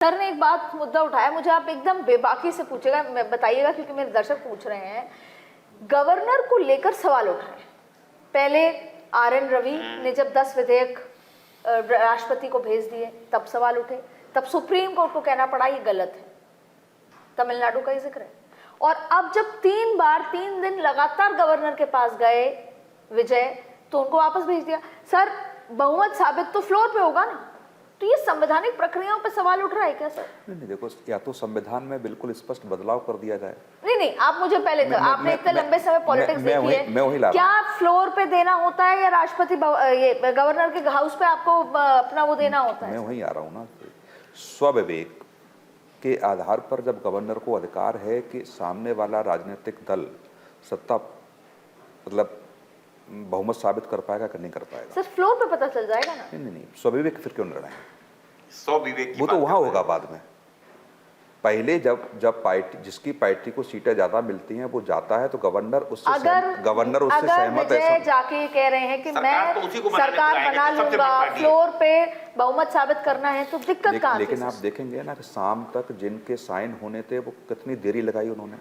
Sir ने एक बात मुद्दा उठाया, मुझे आप एकदम बेबाकी से पूछेगा, बताइएगा क्योंकि मेरे दर्शक पूछ रहे हैं। गवर्नर को लेकर सवाल उठाए। पहले RN रवि ने जब 10 विधेयक राष्ट्रपति को भेज दिए तब सवाल उठे, तब सुप्रीम कोर्ट को कहना पड़ा ये गलत है। तमिलनाडु का ही जिक्र है। और अब जब 3 बार 3 दिन लगातार गवर्नर के पास गए विजय, तो उनको वापस भेज दिया। सर बहुमत साबित तो फ्लोर पे होगा ना, तो ये संवैधानिक प्रक्रियाओं पे सवाल उठ रहा है क्या सर? नहीं देखो, या तो संविधान में बिल्कुल स्पष्ट बदलाव कर दिया जाए। नहीं, आप मुझे पहले आपने इतने लंबे समय पॉलिटिक्स देखी है, क्या फ्लोर पे देना होता है या राष्ट्रपति ये गवर्नर के हाउस पे आपको अपना वो देना होता है? मैं वहीं आ रहा हूँ ना, स्वविवेक के आधार पर जब गवर्नर को अधिकार है कि सामने वाला राजनीतिक दल सत्ता मतलब बहुमत साबित कर पाएगा कि नहीं कर पाएगा, सर फ्लोर पे पता चल जाएगा ना। नहीं, स्वविवेक फिर क्यों निर्णय है? स्वविवेक वो तो वहां होगा बाद में। पहले जब पार्टी जिसकी पार्टी को सीटें ज्यादा मिलती हैं वो जाता है तो गवर्नर उससे सहमत है। जाके कह रहे हैं कि मैं सरकार बना लूंगा, फ्लोर पे बहुमत साबित करना है, तो दिक्कत कहां? लेकिन आप देखेंगे ना कि शाम तक जिनके साइन होने थे वो कितनी देरी लगाई उन्होंने।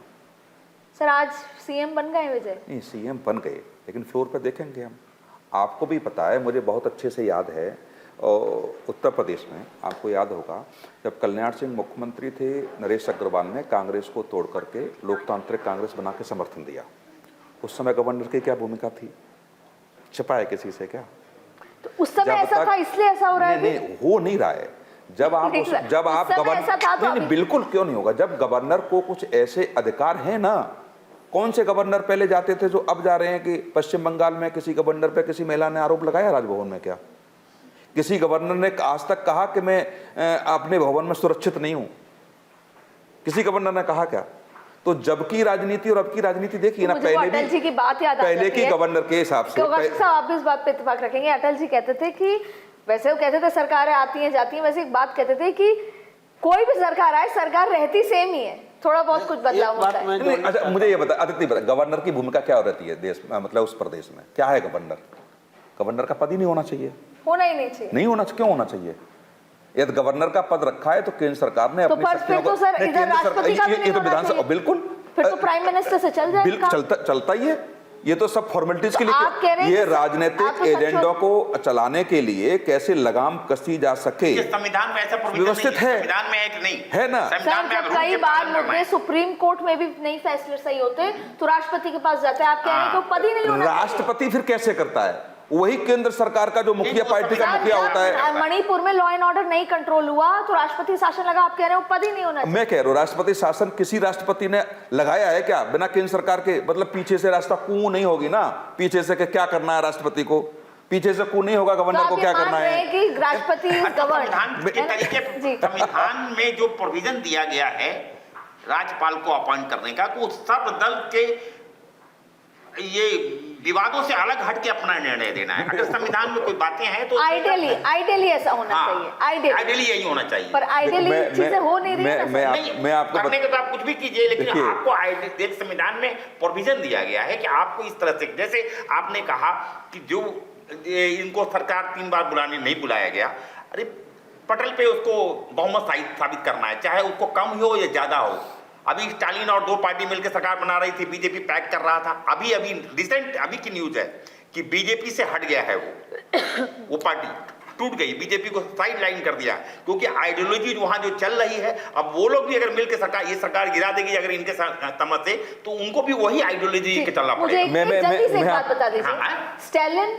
सर आज CM बन गए विजय? नहीं, CM बन गए, लेकिन फ्लोर पे देखेंगे हम। आपको भी पता है, मुझे बहुत अच्छे से याद है, उत्तर प्रदेश में आपको याद होगा जब कल्याण सिंह मुख्यमंत्री थे, नरेश अग्रवाल ने कांग्रेस को तोड़ करके लोकतांत्रिक कांग्रेस बना के समर्थन दिया। उस समय गवर्नर की क्या भूमिका थी? छिपाए किसी से क्या? तो उस समय ऐसा था इसलिए ऐसा हो रहा है? नहीं, हो नहीं रहा है। जब आप गवर्नर नहीं, बिल्कुल क्यों नहीं होगा। जब गवर्नर को कुछ ऐसे अधिकार हैं ना, कौन से गवर्नर पहले जाते थे जो अब जा रहे हैं कि पश्चिम बंगाल में किसी गवर्नर पे किसी महिला ने आरोप लगाया राजभवन में? क्या किसी गवर्नर ने आज तक कहा कि मैं अपने भवन में सुरक्षित नहीं हूं? किसी गवर्नर ने कहा क्या? तो जब की राजनीति और अब की राजनीति देखिए ना, अटल जी की बात याद पहले की गवर्नर के हिसाब से आप भी इस बात पे इत्तेफाक रखेंगे। अटल जी कहते थे कि वैसे वो कहते थे सरकारें आती हैं जाती हैं, वैसे एक बात कहते थे कि कोई भी सरकार आए सरकार रहती सेम ही है, थोड़ा बहुत कुछ बदलाव होता है। अच्छा मुझे ये बता, अदिति बता, गवर्नर की भूमिका क्या रहती है देश मतलब उस प्रदेश में? क्या है गवर्नर? गवर्नर का पद ही नहीं होना चाहिए। होना ही नहीं चाहिए। नहीं होना चाहिए। क्यों होना चाहिए? यदि गवर्नर का पद रखा है तो केंद्र सरकार ने अपनी शक्तियों को, ये तो विधानसभा, बिल्कुल फिर तो प्राइम मिनिस्टर से चल जाएगा, चलता ही है। ये तो सब फॉर्मेलिटीज के लिए, ये राजनीतिक एजेंडों को चलाने के लिए कैसे लगाम कसी जा सके, संविधान में ऐसा व्यवस्थित है। संविधान में है कि नहीं है ना? कई बार मुद्दे सुप्रीम कोर्ट में भी नहीं फैसले सही होते तो राष्ट्रपति के पास जाते हैं। आप कह रहे हैं कि पद ही नहीं होना। राष्ट्रपति फिर कैसे करता है? वही केंद्र सरकार का जो मुखिया, पार्टी का मुखिया होता है। मणिपुर में लॉ एंड ऑर्डर नहीं कंट्रोल हुआ तो राष्ट्रपति शासन लगा, आप कह रहे हो पद ही नहीं होना चाहिए। मैं कह रहा हूँ राष्ट्रपति शासन किसी राष्ट्रपति ने लगाया है क्या बिना केंद्र सरकार के? मतलब पीछे से रास्ता कू नहीं होगी ना, पीछे से क्या करना है राष्ट्रपति को, पीछे से कू नहीं होगा गवर्नर को क्या करना है कि राष्ट्रपति संविधान में जो प्रोविजन दिया गया है राज्यपाल को अपॉइंट करने का, तो सब दल के ये विवादों से अलग हट के अपना निर्णय देना है। अगर संविधान में कोई बातें हैं तो आइडियली ऐसा होना चाहिए। आइडियली यही होना चाहिए, पर आइडियली चीजें हो नहीं रही है। मैं आपको करने के तो आप कुछ भी कीजिए, लेकिन आपको एक संविधान में प्रोविजन दिया गया है कि आपको इस तरह से, जैसे आपने कहा कि जो इनको सरकार 3 बार बुलाने नहीं बुलाया गया, अरे पटल पे उसको बहुमत साबित करना है, चाहे उसको कम हो या ज्यादा हो। अभी स्टालिन और 2 पार्टी मिलकर सरकार बना रही थी, बीजेपी पैक कर रहा था। अभी रिसेंट अभी की न्यूज है कि बीजेपी से हट गया है वो पार्टी टूट गई, बीजेपी को साइड लाइन कर दिया, क्योंकि आइडियोलॉजी वहां जो चल रही है, अब वो लोग भी अगर मिलकर ये सरकार गिरा देगी अगर इनके समझ से, तो उनको भी वही आइडियोलॉजी के चलना पड़ेगा। जल्दी से एक बात बता दीजिए, स्टालिन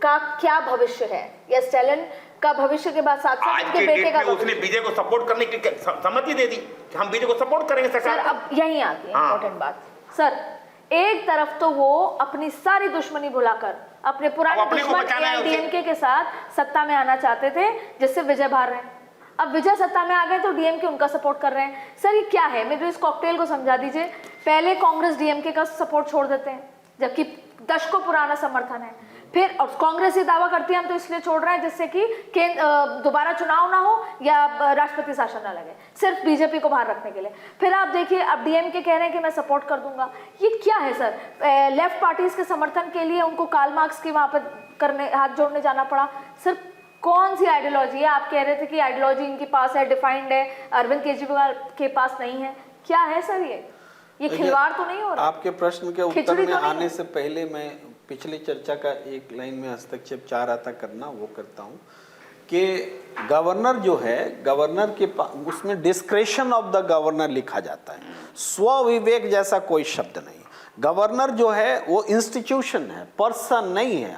का क्या भविष्य है, या स्टालिन का भविष्य के बाद साथ साथ उनके बेटे का, उसने बीजेपी को सपोर्ट करने की सहमति दे दी कि हम बीजेपी को सपोर्ट करेंगे सरकार। सर अब यही आती है इंपॉर्टेंट बात। सर एक तरफ तो वो अपनी सारी दुश्मनी भुलाकर अपने पुराने दुश्मन DMK के साथ सत्ता में आना चाहते थे, जिससे विजय बाहर रहे। अब विजय सत्ता में आ गए तो DMK उनका सपोर्ट कर रहे हैं। सर ये क्या है, मेरे इस कॉकटेल को समझा दीजिए। पहले कांग्रेस DMK का सपोर्ट छोड़ देते हैं, जबकि दशकों पुराना समर्थन है। फिर और कांग्रेस ये दावा करती है हम तो इसलिए छोड़ रहे हैं जिससे कि दोबारा चुनाव ना हो या राष्ट्रपति शासन ना लगे, सिर्फ बीजेपी को बाहर रखने के लिए। फिर आप देखिए अब DMK कह रहे हैं कि मैं सपोर्ट कर दूंगा। ये क्या है सर? लेफ्ट पार्टीज के समर्थन के लिए उनको कार्ल मार्क्स की वहां पर करने हाथ जोड़ने जाना पड़ा। सिर्फ कौन सी आइडियोलॉजी है? आप कह रहे थे कि आइडियोलॉजी इनके पास है, डिफाइंड है, अरविंद केजरीवाल के पास नहीं है। क्या है सर ये खिलवाड़ तो नहीं हो रहा? आपके प्रश्न के उत्तर में तो आने से पहले मैं पिछली चर्चा का एक लाइन में हस्तक्षेप चाह रहा था करना, वो करता हूँ कि गवर्नर जो है, गवर्नर के उसमें डिस्क्रेशन ऑफ द गवर्नर लिखा जाता है, स्वविवेक जैसा कोई शब्द नहीं। गवर्नर जो है वो इंस्टीट्यूशन है, पर्सन नहीं है।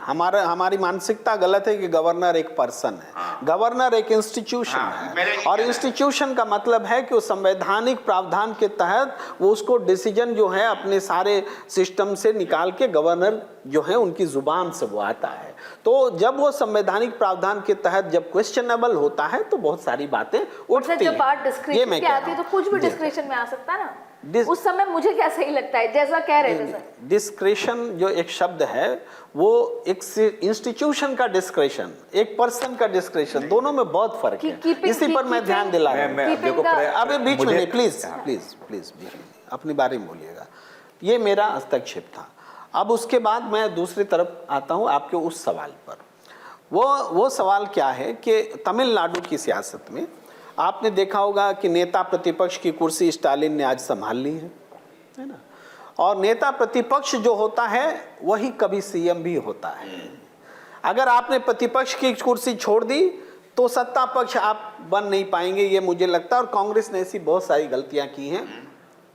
हमारी मानसिकता गलत है कि गवर्नर एक पर्सन है। गवर्नर एक इंस्टीट्यूशन है, और इंस्टीट्यूशन का मतलब है कि वो संवैधानिक प्रावधान के तहत वो उसको डिसीजन जो है अपने सारे सिस्टम से निकाल के गवर्नर जो है उनकी जुबान से वो आता है। तो जब वो संवैधानिक प्रावधान के तहत जब क्वेश्चनएबल होता है तो बहुत सारी बातें उठती हैं। जब बात डिस्क्रिप्शन की आती है तो कुछ भी डिस्क्रिप्शन में आ सकता है ना। उस समय मुझे क्या सही लगता है, जैसा कह रहे थे सर, डिस्क्रेशन जो एक शब्द है वो एक इंस्टीट्यूशन का डिस्क्रेशन, एक पर्सन का डिस्क्रेशन, दोनों में बहुत फर्क है। इसी पर मैं ध्यान दिला रहा हूं। अभी बीच में नहीं, प्लीज प्लीज प्लीज बीच में अपनी बारे में बोलिएगा। ये मेरा हस्तक्षेप था। अब उसके बाद मैं दूसरी तरफ आता हूं आपके उस सवाल पर। वो सवाल क्या है कि तमिलनाडु की सियासत में आपने देखा होगा कि नेता प्रतिपक्ष की कुर्सी स्टालिन ने आज संभाल ली है ना। और नेता प्रतिपक्ष जो होता है वही कभी सीएम भी होता है। अगर आपने प्रतिपक्ष की कुर्सी छोड़ दी तो सत्ता पक्ष आप बन नहीं पाएंगे, ये मुझे लगता है। और कांग्रेस ने ऐसी बहुत सारी गलतियां की हैं।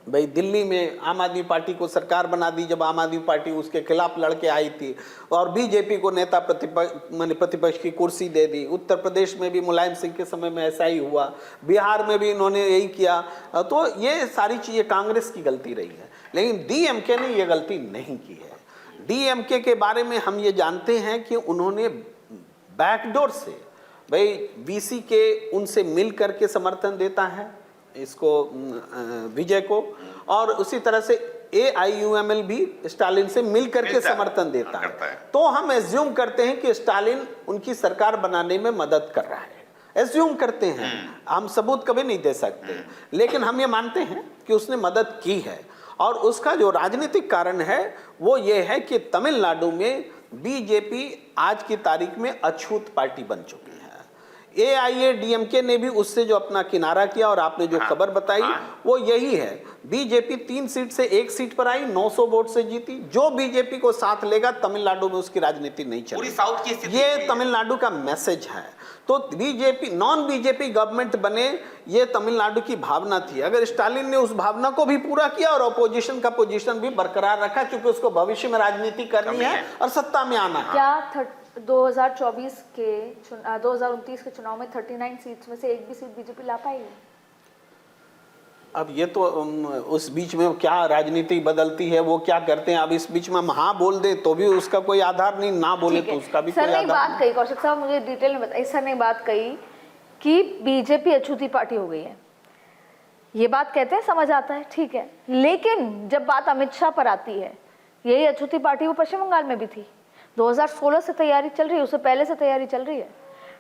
भाई दिल्ली में आम आदमी पार्टी को सरकार बना दी जब आम आदमी पार्टी उसके खिलाफ लड़के आई थी, और बीजेपी को नेता प्रतिपक्ष की कुर्सी दे दी। उत्तर प्रदेश में भी मुलायम सिंह के समय में ऐसा ही हुआ, बिहार में भी इन्होंने यही किया। तो ये सारी चीज़ें कांग्रेस की गलती रही है, लेकिन डीएमके ने ये गलती नहीं की है। डीएमके के बारे में हम ये जानते हैं कि उन्होंने बैकडोर से भाई वीसी के उनसे मिल करके समर्थन देता है इसको, विजय को, और उसी तरह से AIUML भी स्टालिन से मिल करके समर्थन देता है। तो हम एज्यूम करते हैं कि स्टालिन उनकी सरकार बनाने में मदद कर रहा है। एज्यूम करते हैं, हम सबूत कभी नहीं दे सकते, लेकिन हम ये मानते हैं कि उसने मदद की है। और उसका जो राजनीतिक कारण है वो ये है कि तमिलनाडु में बीजेपी आज की तारीख में अछूत पार्टी बन चुकी है। AIADMK ने भी उससे जो अपना किनारा किया, और आपने जो खबर बताई वो यही है। बीजेपी 3 सीट से 1 सीट पर आई, 900 वोट से जीती। जो बीजेपी को साथ लेगा तमिलनाडु में उसकी राजनीति नहीं चलेगी। ये तमिलनाडु का मैसेज है। तो बीजेपी नॉन बीजेपी गवर्नमेंट बने, ये तमिलनाडु की भावना थी। अगर स्टालिन ने उस भावना को भी पूरा किया और अपोजिशन का पोजीशन भी बरकरार रखा, क्योंकि उसको भविष्य में राजनीति करनी है और सत्ता में आना है। क्या 2024 के 2029 के चुनाव में 39 सीट्स में से एक भी सीट बीजेपी ला पाएगी? अब ये तो उस बीच में क्या राजनीति बदलती है, वो क्या करते हैं। अब इस बीच में हम हाँ बोल दे तो भी उसका कोई आधार नहीं, ना बोले तो उसका भी कोई आधार नहीं। सर ने बात कही, कौशिक साहब मुझे डिटेल में बताइए। सर ने बात कही कि बीजेपी अछूती पार्टी हो गई है, ये बात कहते हैं, समझ आता है, ठीक है। लेकिन जब बात अमित शाह पर आती है, यही अछूती पार्टी वो पश्चिम बंगाल में भी थी। 2016 से तैयारी चल रही है, उससे पहले से तैयारी चल रही है,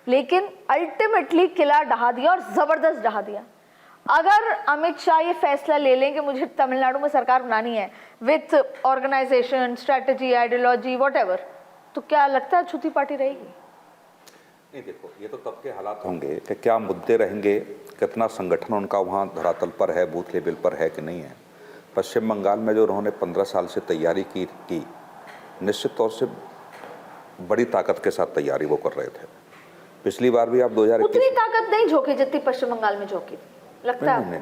लेकिन अल्टीमेटली किला ढहा दिया, और जबरदस्त ढहा दिया। अगर अमित शाह ये फैसला ले लें कि मुझे तमिलनाडु में सरकार बनानी है with organisation, strategy, ideology, whatever, तो क्या लगता है अछूती पार्टी रहेगी? नहीं, देखो ये तो तब के हालात होंगे कि क्या मुद्दे रहेंगे, कितना संगठन उनका वहाँ धरातल पर है, बूथ लेवल पर है कि नहीं है। पश्चिम बंगाल में जो उन्होंने 15 साल से तैयारी की निश्चित तौर से बड़ी ताकत के साथ तैयारी वो कर रहे थे। पिछली बार भी आप 2021 उतनी ताकत नहीं झोंकी जितनी पश्चिम बंगाल में झोंकी लगता है। नहीं,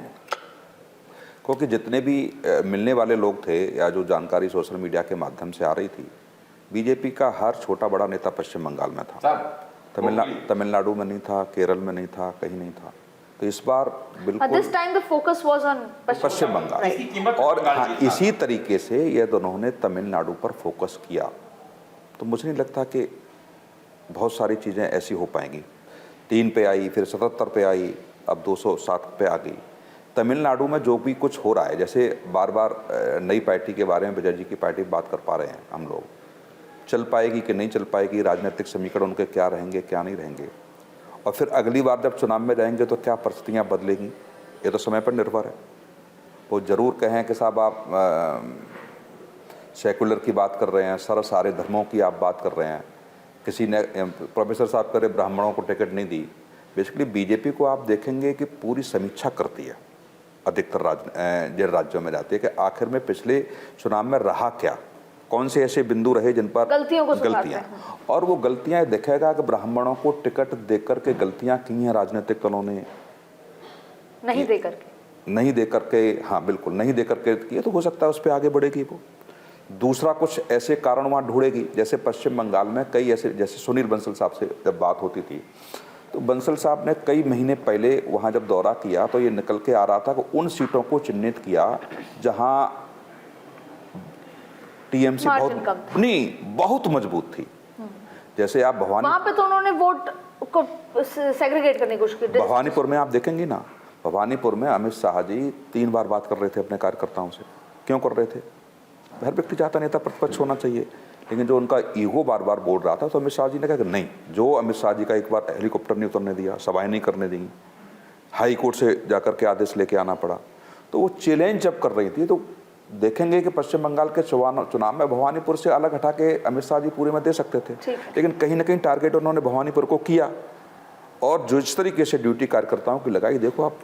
क्योंकि जितने भी मिलने वाले लोग थे या जो जानकारी सोशल मीडिया के माध्यम से आ रही थी, बीजेपी का हर छोटा बड़ा नेता पश्चिम बंगाल में था। तमिलनाडु में नहीं था, केरल में नहीं था, कहीं नहीं था। तो इस बार बिल्कुल this time the focus was on Paschim Bengal. और हाँ, इसी तरीके से ये दोनों ने तमिलनाडु पर फोकस किया। तो मुझे नहीं लगता कि बहुत सारी चीज़ें ऐसी हो पाएंगी। 3 पे आई, फिर 77 पे आई, अब 207 पे आ गई। तमिलनाडु में जो भी कुछ हो रहा है, जैसे बार बार नई पार्टी के बारे में विजय जी की पार्टी बात कर पा रहे हैं हम लोग, चल पाएगी कि नहीं चल पाएगी, राजनीतिक समीकरण उनके क्या रहेंगे क्या नहीं रहेंगे, और फिर अगली बार जब चुनाव में जाएंगे तो क्या परिस्थितियाँ बदलेंगी, ये तो समय पर निर्भर है। वो ज़रूर कहें कि साहब आप सेकुलर की बात कर रहे हैं, सारे धर्मों की आप बात कर रहे हैं, किसी ने प्रोफेसर साहब करे ब्राह्मणों को टिकट नहीं दी। बेसिकली बीजेपी को आप देखेंगे कि पूरी समीक्षा करती है, अधिकतर राज्यों में जाती है कि आखिर में पिछले चुनाव में रहा क्या, कौन से ऐसे बिंदु रहे जिन पर गलतियां, और वो गलतियां दिखेगा कि ब्राह्मणों को टिकट देकर के गलतियां की हैं राजनीतिक दलों ने, नहीं दे करके, हाँ बिल्कुल नहीं दे करके किए, तो हो सकता है उस पर आगे बढ़ेगी वो। दूसरा कुछ ऐसे कारण वहाँ ढूंढेगी, जैसे पश्चिम बंगाल में कई ऐसे, जैसे सुनील बंसल साहब से जब बात होती थी तो बंसल साहब ने कई महीने पहले वहाँ जब दौरा किया तो ये निकल के आ रहा था कि उन सीटों को चिन्हित किया जहाँ टीएमसी बहुत मजबूत थी। जैसे आप वहाँ पे तो उन्होंने वोट को सेग्रीगेट करने की कोशिश की। भवानीपुर में आप देखेंगे ना, भवानीपुर में अमित शाह जी 3 बार बात कर रहे थे अपने कार्यकर्ताओं से। क्यों कर रहे थे? हर व्यक्ति चाहता नेता प्रतिपक्ष होना चाहिए, लेकिन जो उनका ईगो बार बार बोल रहा था तो अमित शाह जी ने कहा कि नहीं, जो अमित शाह जी का एक बार हेलीकॉप्टर नहीं उतरने दिया, सभाएं नहीं करने दी, हाई कोर्ट से जाकर के आदेश लेके आना पड़ा, तो वो चैलेंज जब कर रही थी तो देखेंगे कि पश्चिम बंगाल के चुनाव में भवानीपुर से अलग हटा के अमित शाह जी पूरे में दे सकते थे, लेकिन कहीं ना कहीं टारगेट उन्होंने भवानीपुर को किया। और जो इस तरीके से ड्यूटी कार्यकर्ताओं की लगाई, देखो आप